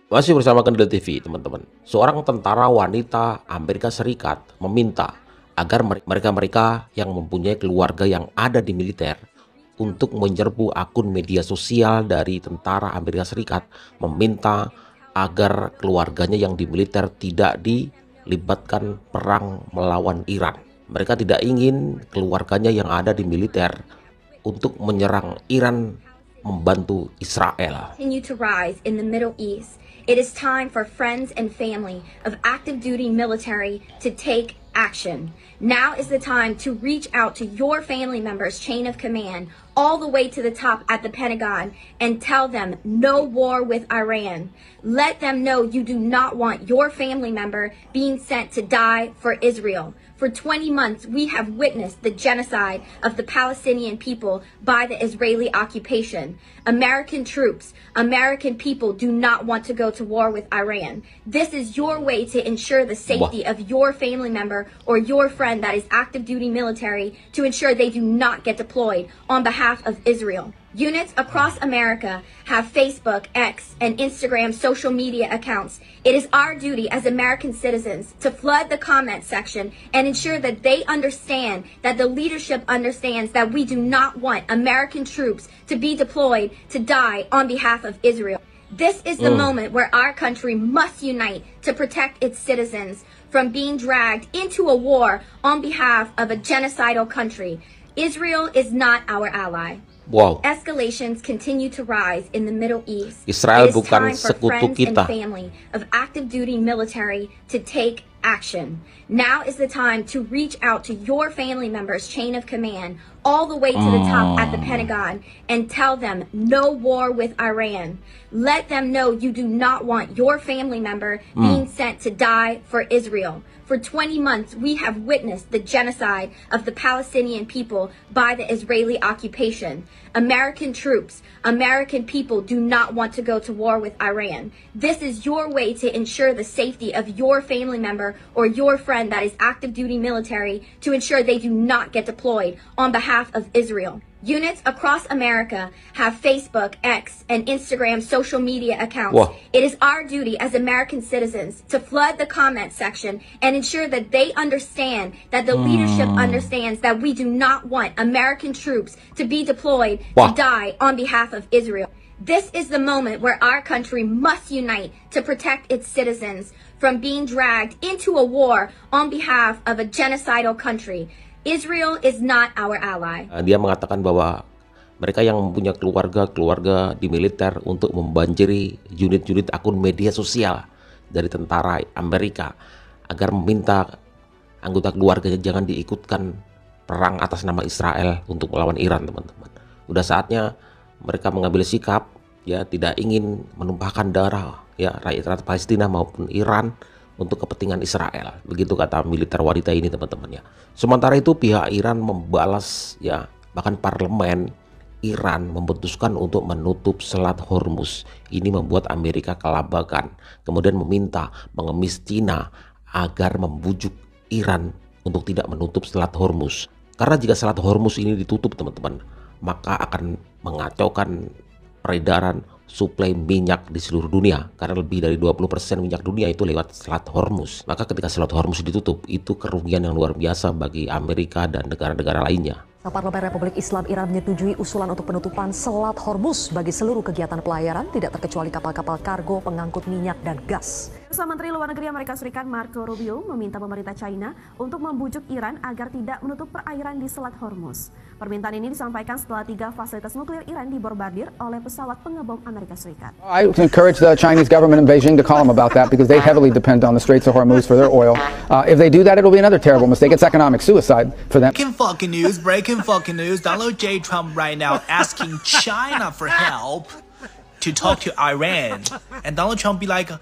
Masih bersama Kendil TV, teman-teman. Seorang tentara wanita Amerika Serikat meminta agar mereka-mereka yang mempunyai keluarga yang ada di militer untuk menyerbu akun media sosial dari tentara Amerika Serikat, meminta agar keluarganya yang di militer tidak dilibatkan perang melawan Iran. Mereka tidak ingin keluarganya yang ada di militer untuk menyerang Iran, membantu Israel. Continue to rise in the Middle East. It is time for friends and family of active duty military to take action. Now is the time to reach out to your family members' chain of command all the way to the top at the Pentagon and tell them no war with Iran. Let them know you do not want your family member being sent to die for Israel. For 20 months, we have witnessed the genocide of the Palestinian people by the Israeli occupation. American troops, American people do not want to go to war with Iran. This is your way to ensure the safety of your family member or your friend that is active duty military to ensure they do not get deployed on behalf of Israel. Units across America have Facebook, X, and Instagram social media accounts. It is our duty as American citizens to flood the comment section and ensure that they understand, that the leadership understands that we do not want American troops to be deployed to die on behalf of Israel. This is the moment where our country must unite to protect its citizens from being dragged into a war on behalf of a genocidal country. Israel is not our ally. Wow. Escalations continue to rise in the Middle East. Israel It is bukan time for sekutu friends kita. and family of active duty military to take action. Now is the time to reach out to your family members' chain of command all the way to the top at the Pentagon and tell them no war with Iran. Let them know you do not want your family member being sent to die for Israel. For 20 months, we have witnessed the genocide of the Palestinian people by the Israeli occupation. American troops, American people do not want to go to war with Iran. This is your way to ensure the safety of your family member or your friend that is active duty military to ensure they do not get deployed on behalf of Israel. Units across America have Facebook, X, and Instagram social media accounts. Wow. It is our duty as American citizens to flood the comment section and ensure that they understand, that the leadership understands that we do not want American troops to be deployed Wow. to die on behalf of Israel. This is the moment where our country must unite to protect its citizens from being dragged into a war on behalf of a genocidal country. Israel is not our ally. Dia mengatakan bahwa mereka yang mempunyai keluarga di militer untuk membanjiri unit-unit akun media sosial dari tentara Amerika agar meminta anggota keluarganya jangan diikutkan perang atas nama Israel untuk melawan Iran, teman-teman. Udah saatnya mereka mengambil sikap, ya, tidak ingin menumpahkan darah, ya, rakyat Palestina maupun Iran untuk kepentingan Israel. Begitu kata militer wanita ini, teman-teman, ya. Sementara itu pihak Iran membalas, ya, bahkan parlemen Iran memutuskan untuk menutup Selat Hormuz. Ini membuat Amerika kelabakan, kemudian mengemis Cina agar membujuk Iran untuk tidak menutup Selat Hormuz. Karena jika Selat Hormuz ini ditutup, teman-teman, maka akan mengacaukan peredaran suplai minyak di seluruh dunia, karena lebih dari 20% minyak dunia itu lewat Selat Hormuz. Maka ketika Selat Hormuz ditutup, itu kerugian yang luar biasa bagi Amerika dan negara-negara lainnya. Parlemen Republik Islam Iran menyetujui usulan untuk penutupan Selat Hormuz bagi seluruh kegiatan pelayaran, tidak terkecuali kapal-kapal kargo pengangkut minyak dan gas. Menteri Luar Negeri Amerika Serikat Marco Rubio meminta pemerintah China untuk membujuk Iran agar tidak menutup perairan di Selat Hormuz. Permintaan ini disampaikan setelah 3 fasilitas nuklir Iran dibombardir oleh pesawat pengebom Amerika Serikat. I encourage the Chinese government in Beijing to call them about that because they heavily depend on the Straits of Hormuz for their oil. If they do that, it'll be another terrible mistake. It's economic suicide for them. Breaking fucking news. Donald J. Trump right now asking China for help to talk to Iran. And Donald Trump be like,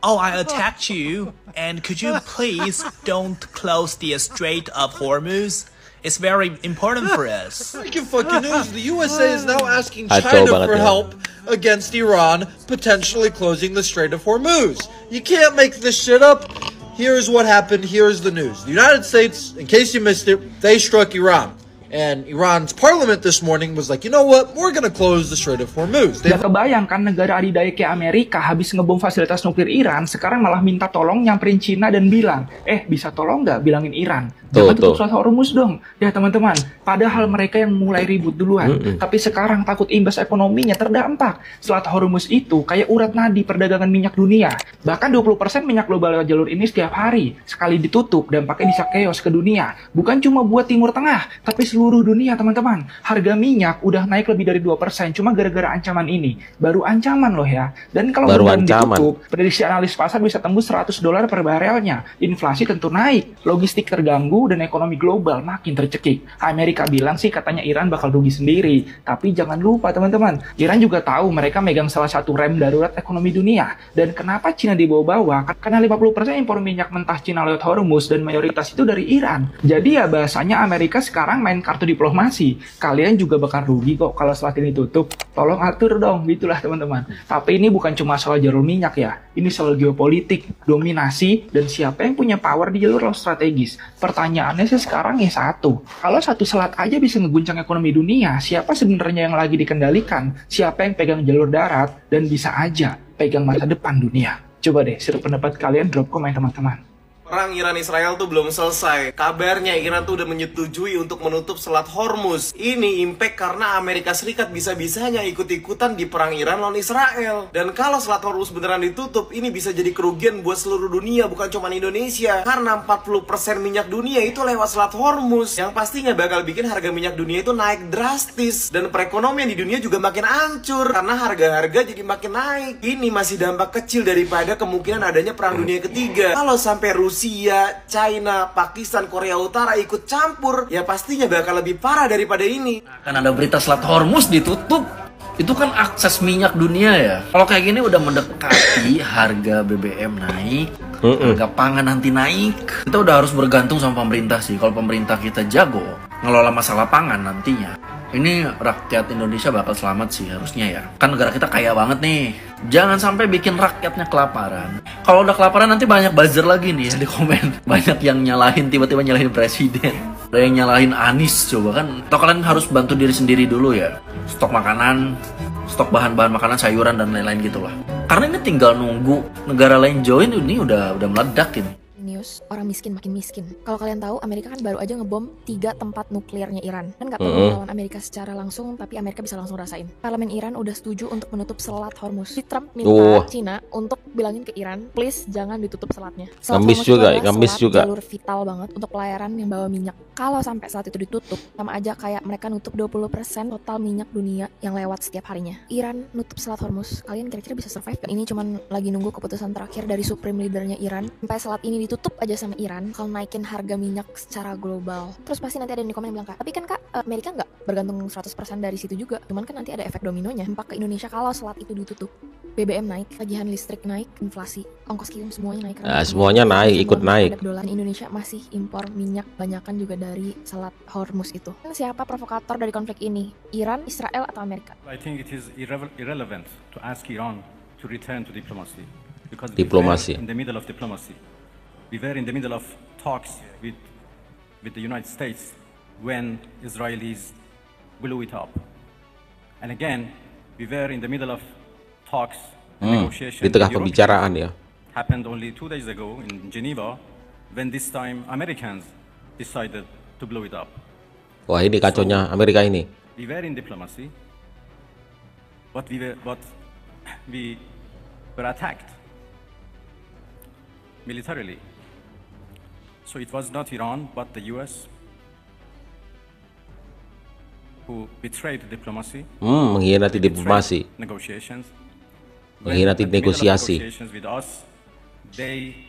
oh, I attacked you, and could you please don't close the Strait of Hormuz? It's very important for us. Breaking fucking news. The USA is now asking China for help against Iran potentially closing the Strait of Hormuz. You can't make this shit up. Here's what happened. Here's the news. The United States, in case you missed it, they struck Iran. And Iran's parliament this morning was like, you know what, we're gonna close the Strait of Hormuz. Gak kebayang kan negara adidaya kayak Amerika habis ngebom fasilitas nuklir Iran, sekarang malah minta tolong nyamperin Cina dan bilang, bisa tolong nggak bilangin Iran, jangan tutup Selat Hormuz dong. Ya teman-teman, padahal mereka yang mulai ribut duluan, tapi sekarang takut imbas ekonominya terdampak. Selat Hormuz itu kayak urat nadi perdagangan minyak dunia. Bahkan 20% minyak global lewat jalur ini setiap hari. Sekali ditutup, dampaknya bisa chaos ke dunia. Bukan cuma buat Timur Tengah, tapi seluruh dunia teman-teman. Harga minyak udah naik lebih dari 2% cuma gara-gara ancaman ini. Baru ancaman loh ya. Dan kalau beneran ditutup, prediksi analis pasar bisa tembus $100 per barelnya. Inflasi tentu naik, logistik terganggu, dan ekonomi global makin tercekik. Amerika bilang sih katanya Iran bakal rugi sendiri. Tapi jangan lupa teman-teman, Iran juga tahu mereka megang salah satu rem darurat ekonomi dunia. Dan kenapa Cina dibawa-bawa? Karena 50% impor minyak mentah Cina lewat Hormuz dan mayoritas itu dari Iran. Jadi ya bahasanya Amerika sekarang main kartu diplomasi. Kalian juga bakal rugi kok kalau selat ini tutup. Tolong atur dong, gitulah teman-teman. Tapi ini bukan cuma soal jalur minyak ya. Ini soal geopolitik, dominasi, dan siapa yang punya power di jalur laut strategis. Pertanyaannya sih sekarang ya satu. Kalau satu selat aja bisa ngeguncang ekonomi dunia, siapa sebenarnya yang lagi dikendalikan? Siapa yang pegang jalur darat dan bisa aja pegang masa depan dunia? Coba deh, share pendapat kalian, drop komen teman-teman. Perang Iran-Israel tuh belum selesai. Kabarnya Iran tuh udah menyetujui untuk menutup Selat Hormuz. Ini impact karena Amerika Serikat bisa-bisanya ikut-ikutan di perang Iran lawan Israel. Dan kalau Selat Hormuz beneran ditutup, ini bisa jadi kerugian buat seluruh dunia, bukan cuma Indonesia. Karena 40% minyak dunia itu lewat Selat Hormuz, yang pastinya bakal bikin harga minyak dunia itu naik drastis. Dan perekonomian di dunia juga makin hancur karena harga-harga jadi makin naik. Ini masih dampak kecil daripada kemungkinan adanya perang dunia ketiga. Kalau sampai Rusia, China, Pakistan, Korea Utara ikut campur, ya pastinya bakal lebih parah daripada ini. Kan ada berita Selat Hormuz ditutup. Itu kan akses minyak dunia ya. Kalau kayak gini udah mendekati harga BBM naik, harga pangan nanti naik. Kita udah harus bergantung sama pemerintah sih. Kalau pemerintah kita jago ngelola masalah pangan nantinya, ini rakyat Indonesia bakal selamat sih harusnya ya. Kan negara kita kaya banget nih. Jangan sampai bikin rakyatnya kelaparan. Kalau udah kelaparan nanti banyak buzzer lagi nih ya di komen. Banyak yang nyalahin, tiba-tiba nyalahin presiden. Ada yang nyalahin Anies coba kan. Atau kalian harus bantu diri sendiri dulu ya. Stok makanan, stok bahan-bahan makanan, sayuran dan lain-lain gitulah. Karena ini tinggal nunggu negara lain join, ini udah meledak ini. News, orang miskin makin miskin. Kalau kalian tahu, Amerika kan baru aja ngebom 3 tempat nuklirnya Iran. Kan nggak perlu melawan Amerika secara langsung, tapi Amerika bisa langsung rasain. Parlemen Iran udah setuju untuk menutup Selat Hormuz. Trump minta Cina untuk bilangin ke Iran, please jangan ditutup selatnya. Ngemis juga. Jalur vital banget untuk pelayaran yang bawa minyak. Kalau sampai selat itu ditutup, sama aja kayak mereka nutup 20% total minyak dunia yang lewat setiap harinya. Iran nutup Selat Hormuz, kalian kira-kira bisa survive? Dan ini cuman lagi nunggu keputusan terakhir dari supreme leadernya Iran. Sampai selat ini ditutup aja sama Iran, kalau naikin harga minyak secara global. Terus pasti nanti ada yang di komen yang bilang, Kak, tapi kan Kak, Amerika nggak bergantung 100% dari situ juga. Cuman kan nanti ada efek dominonya. Dampak ke Indonesia kalau selat itu ditutup. BBM naik, tagihan listrik naik, inflasi, ongkos kirim semuanya naik. Semuanya naik, ikut naik. Dolar Indonesia masih impor minyak banyakan juga dari Selat Hormuz itu. Siapa provokator dari konflik ini? Iran, Israel, atau Amerika? I think it is irrelevant to ask Iran to return to diplomacy because diplomasi. In the middle of diplomacy. We were in the middle of talks with the United States when Israelis blew it up. And again, we were in the middle of talks and negotiations. Di tengah pembicaraan ya. Happened only 2 days ago in Geneva when this time Americans decided to blow it up. Wah, ini kacaunya Amerika ini. We were in diplomacy, but we were attacked militarily. So it was not Iran, but the US who betrayed diplomacy. Mengkhianati diplomasi. Negotiations. Mengkhianati negosiasi. With us, they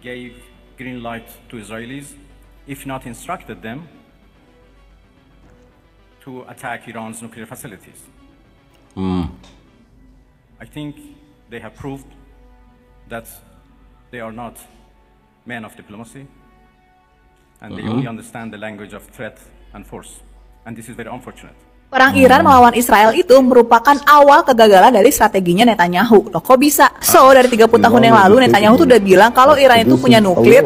gave green light to Israelis, if not instructed them to attack Iran's nuclear facilities. I think they have proved that they are not men of diplomacy, and they only understand the language of threat and force. And this is very unfortunate. Perang Iran melawan Israel itu merupakan awal kegagalan dari strateginya Netanyahu. Loh, kok bisa? So, dari 30 tahun yang lalu Netanyahu tuh udah bilang kalau Iran itu punya nuklir.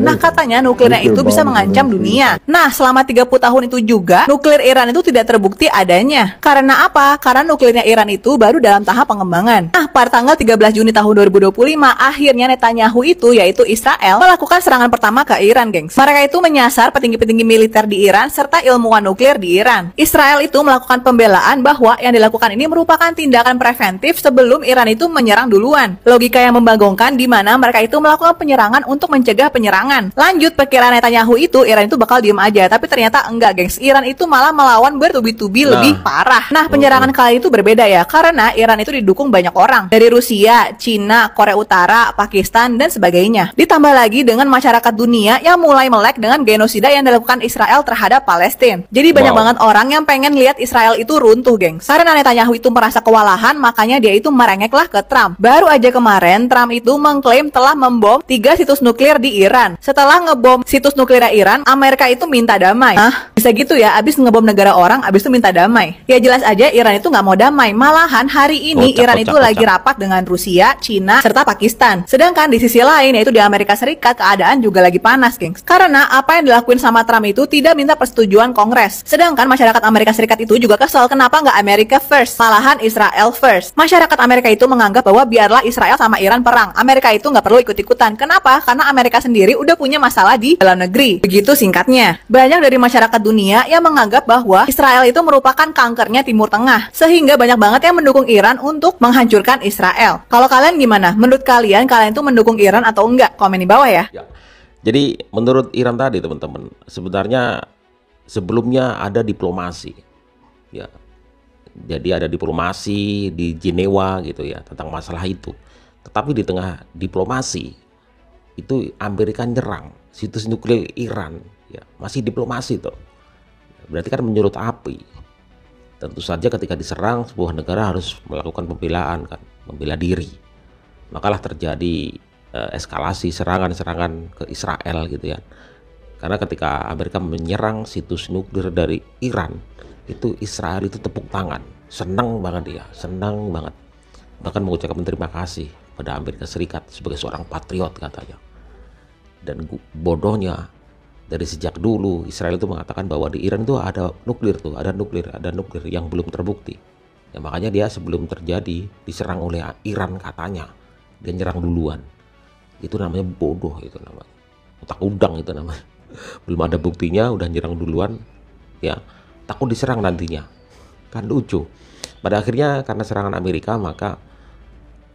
Nah, katanya nuklirnya itu bisa mengancam dunia. Nah, selama 30 tahun itu juga, nuklir Iran itu tidak terbukti adanya. Karena apa? Karena nuklirnya Iran itu baru dalam tahap pengembangan. Nah, pada tanggal 13 Juni tahun 2025, akhirnya Netanyahu itu, yaitu Israel, melakukan serangan pertama ke Iran, gengs. Mereka itu menyasar petinggi-petinggi militer di Iran serta ilmuwan nuklir di Iran. Israel itu melakukan pembelaan bahwa yang dilakukan ini merupakan tindakan preventif sebelum Iran itu menyerang duluan. Logika yang membagongkan di mana mereka itu melakukan penyerangan untuk mencegah penyerangan. Lanjut, perkiraan Netanyahu itu Iran itu bakal diem aja, tapi ternyata enggak, gengs. Iran itu malah melawan bertubi-tubi lebih parah. Nah, penyerangan kali itu berbeda ya, karena Iran itu didukung banyak orang dari Rusia, Cina, Korea Utara, Pakistan, dan sebagainya. Ditambah lagi dengan masyarakat dunia yang mulai melek dengan genosida yang dilakukan Israel terhadap Palestina. Jadi banyak banget orang yang pengen lihat Israel itu runtuh, gengs. Karena Netanyahu itu merasa kewalahan, makanya dia itu merengeklah ke Trump. Baru aja kemarin, Trump itu mengklaim telah membom 3 situs nuklir di Iran. Setelah ngebom situs nuklir Iran, Amerika itu minta damai. Hah? Bisa gitu ya, abis ngebom negara orang, abis itu minta damai. Ya jelas aja Iran itu nggak mau damai. Malahan hari ini Iran itu lagi rapat dengan Rusia, Cina, serta Pakistan. Sedangkan di sisi lain, yaitu di Amerika Serikat, keadaan juga lagi panas, gengs. Karena apa yang dilakuin sama Trump itu tidak minta persetujuan Kongres. Sedangkan masyarakat Amerika Serikat itu juga kesel kenapa nggak Amerika first, malahan Israel first. Masyarakat Amerika itu menganggap bahwa biarlah Israel sama Iran perang. Amerika itu nggak perlu ikut-ikutan. Kenapa? Karena Amerika sendiri udah punya masalah di dalam negeri. Begitu singkatnya. Banyak dari masyarakat dunia yang menganggap bahwa Israel itu merupakan kankernya Timur Tengah. Sehingga banyak banget yang mendukung Iran untuk menghancurkan Israel. Kalau kalian gimana? Menurut kalian itu mendukung Iran atau enggak? Komen di bawah ya. Jadi menurut Iran tadi teman-teman, sebenarnya sebelumnya ada diplomasi, ya. Jadi ada diplomasi di Jenewa gitu ya tentang masalah itu. Tetapi di tengah diplomasi itu Amerika nyerang situs nuklir Iran, ya masih diplomasi tuh. Berarti kan menyurut api. Tentu saja ketika diserang sebuah negara harus melakukan pembelaan kan, membela diri. Makalah terjadi eskalasi serangan-serangan ke Israel gitu ya. Karena ketika Amerika menyerang situs nuklir dari Iran, itu Israel itu tepuk tangan, senang banget dia, senang banget. Bahkan mengucapkan terima kasih pada Amerika Serikat sebagai seorang patriot katanya. Dan bodohnya dari sejak dulu Israel itu mengatakan bahwa di Iran itu ada nuklir tuh, ada nuklir yang belum terbukti. Ya makanya dia sebelum terjadi diserang oleh Iran katanya, dia nyerang duluan. Itu namanya bodoh, itu namanya otak udang, itu namanya. Belum ada buktinya udah nyerang duluan, ya takut diserang nantinya, kan lucu. Pada akhirnya karena serangan Amerika maka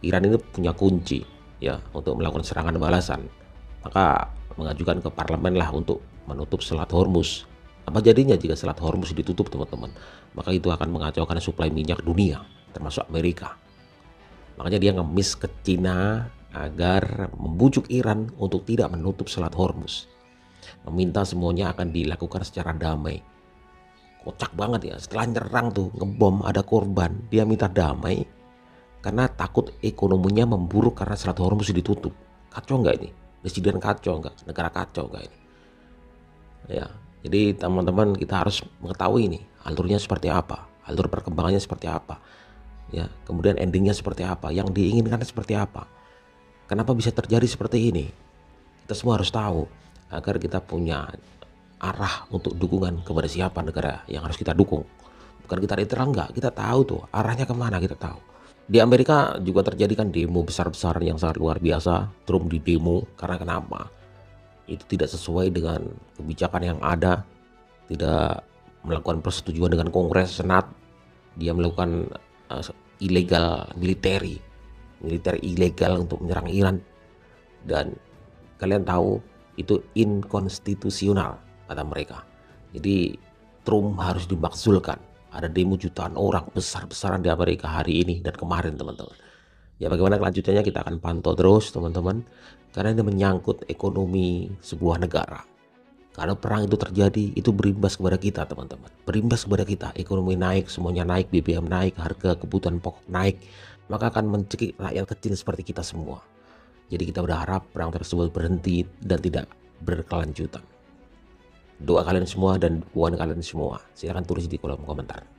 Iran ini punya kunci ya untuk melakukan serangan balasan, maka mengajukan ke parlemen lah untuk menutup Selat Hormuz. Apa jadinya jika Selat Hormuz ditutup teman-teman? Maka itu akan mengacaukan suplai minyak dunia termasuk Amerika. Makanya dia ngemis ke Cina agar membujuk Iran untuk tidak menutup Selat Hormuz, meminta semuanya akan dilakukan secara damai. Kocak banget ya, setelah nyerang tuh ngebom ada korban, dia minta damai karena takut ekonominya memburuk karena Selat Hormuz ditutup. Kacau nggak ini? Presiden kacau nggak? Negara kacau nggak ini? Ya, jadi teman-teman kita harus mengetahui ini alurnya seperti apa, alur perkembangannya seperti apa, ya kemudian endingnya seperti apa, yang diinginkan seperti apa. Kenapa bisa terjadi seperti ini? Kita semua harus tahu agar kita punya arah untuk dukungan kepada siapa negara yang harus kita dukung. Bukan kita literal enggak, kita tahu tuh arahnya kemana, kita tahu. Di Amerika juga terjadi kan demo besar-besaran yang sangat luar biasa. Trump di demo karena kenapa? Itu tidak sesuai dengan kebijakan yang ada, tidak melakukan persetujuan dengan Kongres, Senat. Dia melakukan illegal militer ilegal untuk menyerang Iran. Dan kalian tahu itu inkonstitusional kata mereka. Jadi Trump harus dimakzulkan. Ada demo jutaan orang besar-besaran di Amerika hari ini dan kemarin teman-teman. Ya bagaimana kelanjutannya kita akan pantau terus teman-teman. Karena ini menyangkut ekonomi sebuah negara. Kalau perang itu terjadi itu berimbas kepada kita teman-teman. Berimbas kepada kita. Ekonomi naik, semuanya naik, BBM naik, harga kebutuhan pokok naik. Maka akan mencekik rakyat kecil seperti kita semua. Jadi kita berharap perang tersebut berhenti dan tidak berkelanjutan. doa kalian semua dan dukungan kalian semua. Silahkan tulis di kolom komentar.